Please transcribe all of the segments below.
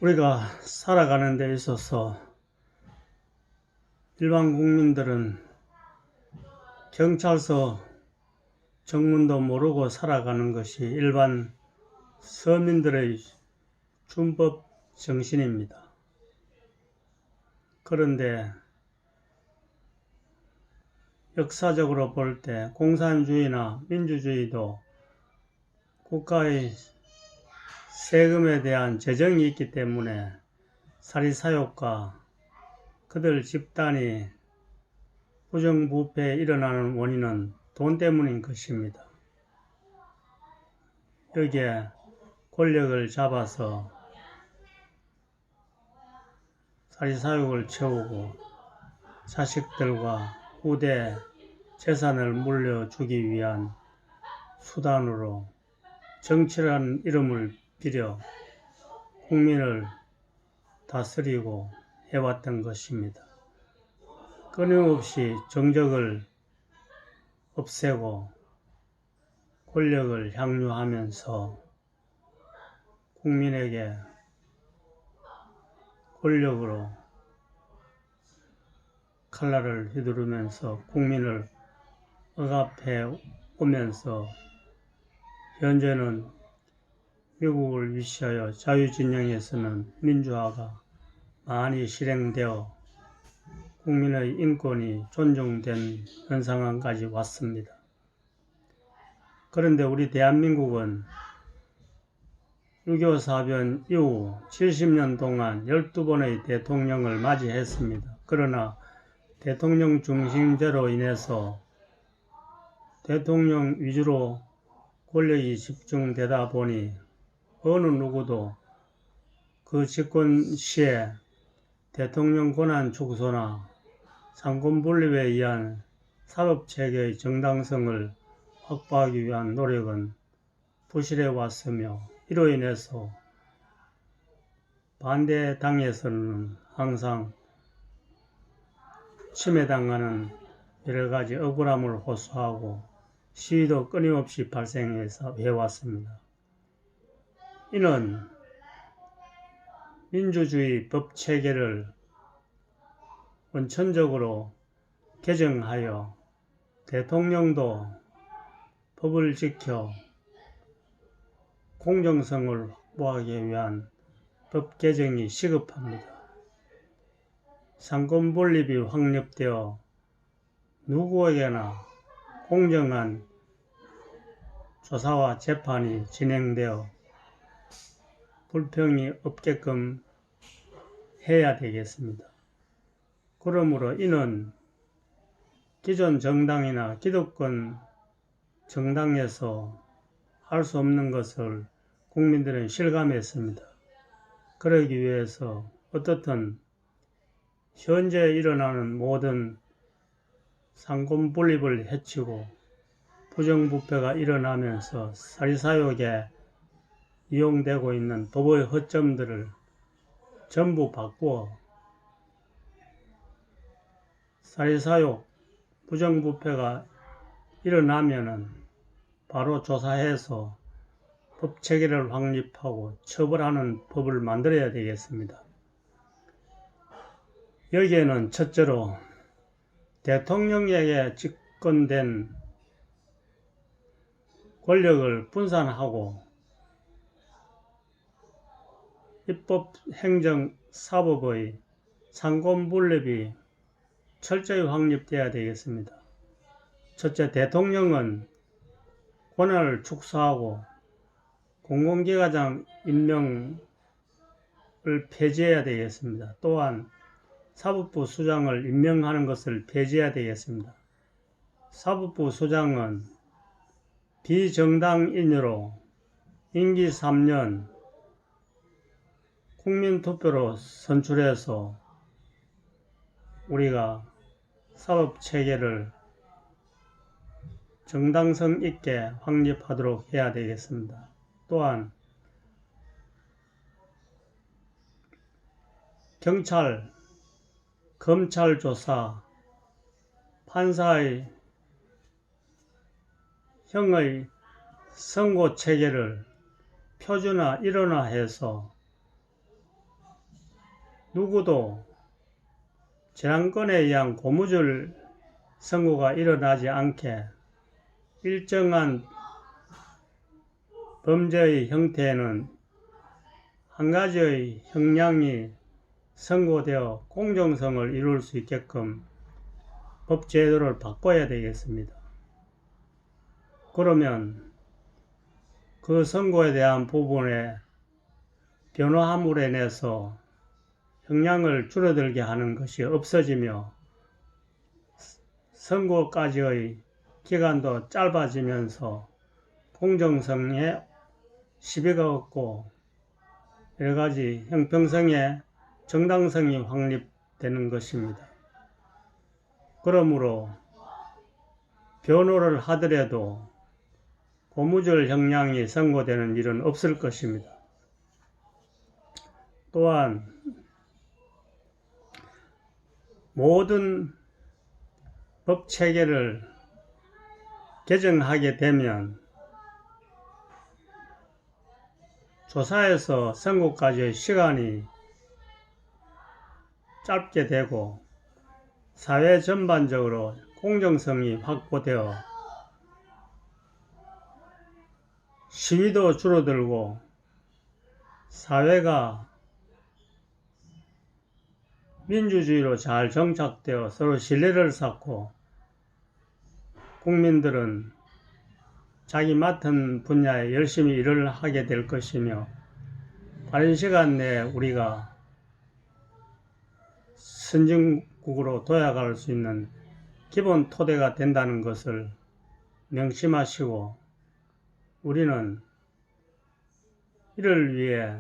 우리가 살아가는 데 있어서 일반 국민들은 경찰서 정문도 모르고 살아가는 것이 일반 서민들의 준법 정신입니다. 그런데 역사적으로 볼 때 공산주의나 민주주의도 국가의 세금에 대한 재정이 있기 때문에 사리사욕과 그들 집단이 부정부패에 일어나는 원인은 돈 때문인 것입니다. 여기에 권력을 잡아서 사리사욕을 채우고 자식들과 후대 재산을 물려주기 위한 수단으로 정치라는 이름을 빌어 국민을 다스리고 해왔던 것입니다. 끊임없이 정적을 없애고 권력을 향유하면서 국민에게 권력으로 칼날을 휘두르면서 국민을 억압해 오면서 현재는 미국을 위시하여 자유진영에서는 민주화가 많이 실행되어 국민의 인권이 존중된 현 상황까지 왔습니다. 그런데 우리 대한민국은 6.25 사변 이후 70년 동안 12번의 대통령을 맞이했습니다. 그러나 대통령 중심제로 인해서 대통령 위주로 권력이 집중되다 보니 어느 누구도 그 집권 시에 대통령 권한 축소나 상권분립에 의한 사법체계의 정당성을 확보하기 위한 노력은 부실해 왔으며 이로 인해서 반대당에서는 항상 침해당하는 여러가지 억울함을 호소하고 시위도 끊임없이 발생해서 해왔습니다. 이는 민주주의 법체계를 원천적으로 개정하여 대통령도 법을 지켜 공정성을 확보하기 위한 법 개정이 시급합니다. 상권분립이 확립되어 누구에게나 공정한 조사와 재판이 진행되어 불평이 없게끔 해야 되겠습니다. 그러므로 이는 기존 정당이나 기득권 정당에서 할 수 없는 것을 국민들은 실감했습니다. 그러기 위해서 어떻든 현재 일어나는 모든 상권분립을 해치고 부정부패가 일어나면서 사리사욕에 이용되고 있는 법의 허점들을 전부 바꾸어 사리사욕, 부정부패가 일어나면은 바로 조사해서 법체계를 확립하고 처벌하는 법을 만들어야 되겠습니다. 여기에는 첫째로 대통령에게 집권된 권력을 분산하고 입법, 행정, 사법의 상권분립이 철저히 확립되어야 되겠습니다. 첫째, 대통령은 권한을 축소하고 공공기관장 임명을 폐지해야 되겠습니다. 또한 사법부 수장을 임명하는 것을 폐지해야 되겠습니다. 사법부 수장은 비정당인으로 임기 3년 국민투표로 선출해서 우리가 사법체계를 정당성 있게 확립하도록 해야 되겠습니다. 또한 경찰, 검찰 조사, 판사의 형의 선고 체계를 표준화, 일원화해서 누구도 재난권에 의한 고무줄 선고가 일어나지 않게 일정한 범죄의 형태에는 한 가지의 형량이 선고되어 공정성을 이룰 수 있게끔 법 제도를 바꿔야 되겠습니다. 그러면 그 선고에 대한 부분에 변호함으로 인해서 형량을 줄어들게 하는 것이 없어지며 선고까지의 기간도 짧아지면서 공정성에 시비가 없고 여러가지 형평성의 정당성이 확립되는 것입니다. 그러므로 변호를 하더라도 고무줄 형량이 선고되는 일은 없을 것입니다. 또한 모든 법 체계를 개정하게 되면 조사에서 선고까지의 시간이 짧게 되고 사회 전반적으로 공정성이 확보되어 시위도 줄어들고 사회가 민주주의로 잘 정착되어 서로 신뢰를 쌓고 국민들은 자기 맡은 분야에 열심히 일을 하게 될 것이며 빠른 시간 내에 우리가 선진국으로 도약할 수 있는 기본 토대가 된다는 것을 명심하시고 우리는 이를 위해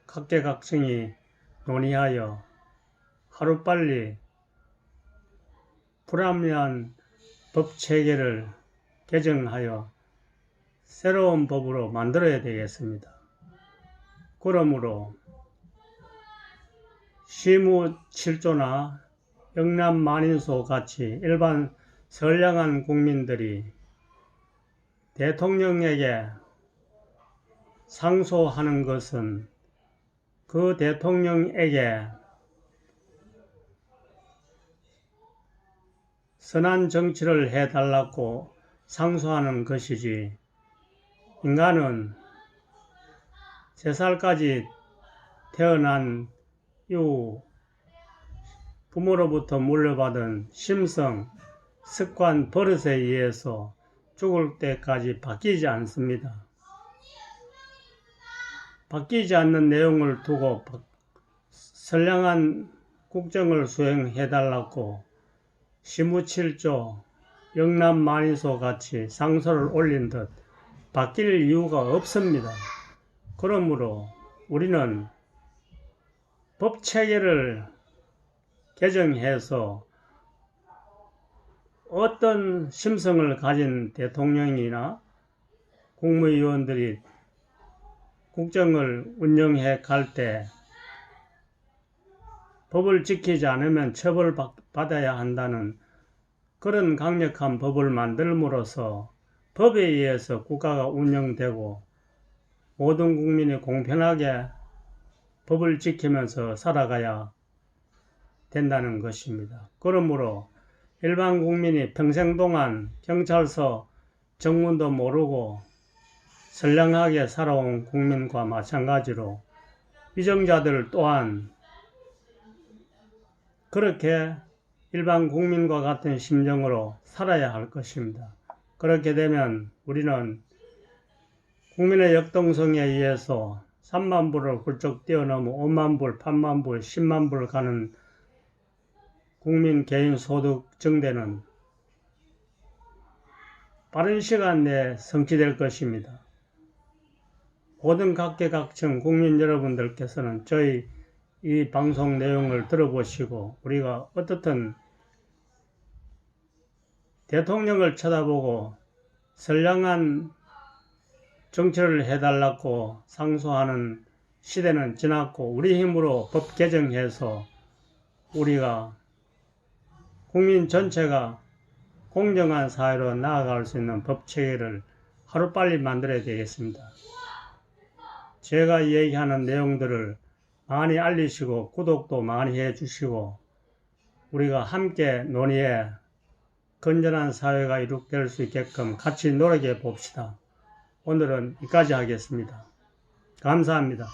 각계각층이 논의하여 하루빨리 불합리한 법체계를 개정하여 새로운 법으로 만들어야 되겠습니다. 그러므로 시무 7조나 영남 만인소 같이 일반 선량한 국민들이 대통령에게 상소하는 것은 그 대통령에게 선한 정치를 해달라고 상소하는 것이지 인간은 3살까지 태어난 이후 부모로부터 물려받은 심성, 습관, 버릇에 의해서 죽을 때까지 바뀌지 않습니다. 바뀌지 않는 내용을 두고 선량한 국정을 수행해달라고 시무 7조, 영남 만인소 같이 상소를 올린 듯 바뀔 이유가 없습니다. 그러므로 우리는 법체계를 개정해서 어떤 심성을 가진 대통령이나 국무위원들이 국정을 운영해 갈 때 법을 지키지 않으면 처벌받아야 한다는 그런 강력한 법을 만들므로써 법에 의해서 국가가 운영되고 모든 국민이 공평하게 법을 지키면서 살아가야 된다는 것입니다. 그러므로 일반 국민이 평생 동안 경찰서 정문도 모르고 선량하게 살아온 국민과 마찬가지로 위정자들 또한 그렇게 일반 국민과 같은 심정으로 살아야 할 것입니다. 그렇게 되면 우리는 국민의 역동성에 의해서 3만 불을 훌쩍 뛰어넘어 5만 불, 8만 불, 10만 불 가는 국민 개인 소득 증대는 빠른 시간 내에 성취될 것입니다. 모든 각계각층 국민 여러분들께서는 저희 이 방송 내용을 들어보시고 우리가 어떻든 대통령을 쳐다보고 선량한 정치를 해달라고 상소하는 시대는 지났고 우리 힘으로 법 개정해서 우리가 국민 전체가 공정한 사회로 나아갈 수 있는 법 체계를 하루빨리 만들어야 되겠습니다. 제가 얘기하는 내용들을 많이 알리시고 구독도 많이 해주시고 우리가 함께 논의해 건전한 사회가 이룩될 수 있게끔 같이 노력해 봅시다. 오늘은 여기까지 하겠습니다. 감사합니다.